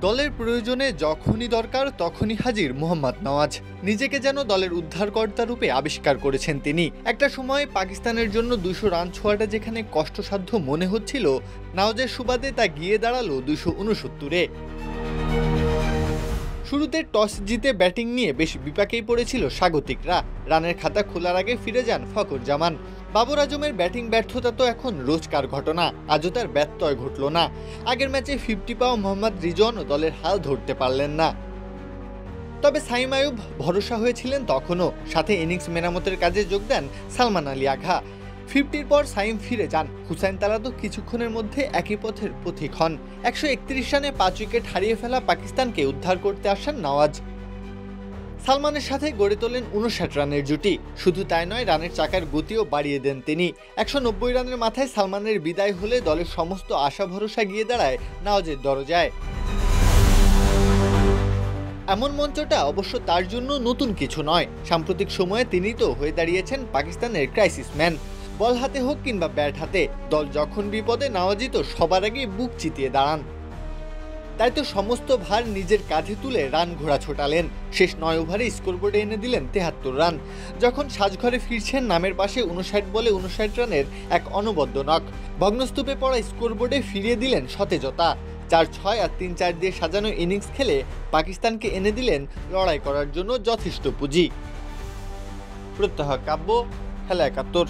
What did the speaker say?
দলের প্রয়োজনে যখনই দরকার তখনই হাজির মোহাম্মদ নওয়াজ। নিজেকে যেন দলের উদ্ধারকর্তা রূপে আবিষ্কার করেছেন তিনি। একটা সময় পাকিস্তানের জন্য 200 রান ছোঁয়াটা যেখানে কষ্টসাধ্য মনে হচ্ছিল, নওয়াজের সুবাদে তা গিয়ে দাঁড়ালো 269-এ। শুরুতে টস জিতে ব্যাটিং নিয়ে বেশ বিপাকেই পড়েছিল স্বাগতিকরা। রানের খাতা খোলার আগে ফিরে যান ফখর জামান। বাবর আজমের ব্যাটিং ব্যর্থতা তো এখন রোজকার ঘটনা, আজও তার ব্যত্যয় ঘটল না। আগের ম্যাচে 50 পাওয়া মোহাম্মদ রিজওয়ানও দলের হাল ধরতে পারলেন না। তবে সাইম আয়ুব ভরসা হয়েছিলেন তখনও, সাথে ইনিংস মেরামতের কাজে যোগ দেন সালমান আলী আঘা। 50-র পর সাইম ফিরে যান। হুসাইন তালাতো কিছুক্ষণের মধ্যে একই পথের পথিক হন। 131 রানে 5 উইকেট হারিয়ে ফেলা পাকিস্তানকে উদ্ধার করতে আসেন নওয়াজ। সালমানের সাথে গড়ে তোলেন 59 রানের জুটি। শুধু তাই নয়, রানের চাকার গতিও বাড়িয়ে দেন তিনি। 190 রানের মাথায় সালমানের বিদায় হলে দলের সমস্ত আশা ভরসা গিয়ে দাঁড়ায় নওয়াজের দরজায়। এমন মঞ্চটা অবশ্য তার জন্য নতুন কিছু নয়। সাম্প্রতিক সময়ে তিনি তো হয়ে দাঁড়িয়েছেন পাকিস্তানের ক্রাইসিস ম্যান। বল হাতে হোক কিংবা ব্যাট হাতে, দল যখন বিপদে নওয়াজই তো সবার আগে বুক চিতিয়ে দাঁড়ান। তাই তো সমস্ত ভার নিজের কাঁধে তুলে রান ঘোড়া ছোটালেন। শেষ 9 ওভারে স্কোরবোর্ডে এনে দিলেন 73 রান। যখন সাজঘরে ফিরছেন, নামের পাশে 59 বলে 59 রানের এক অনবদ্য নক। ভগ্নস্তূপে পড়া স্কোরবোর্ডে ফিরিয়ে দিলেন সতেজতা। 4-6 আর 3-4 দিয়ে সাজানো ইনিংস খেলে পাকিস্তানকে এনে দিলেন লড়াই করার জন্য যথেষ্ট পুঁজি। প্রত্যহ কাব্য, খেলা 71।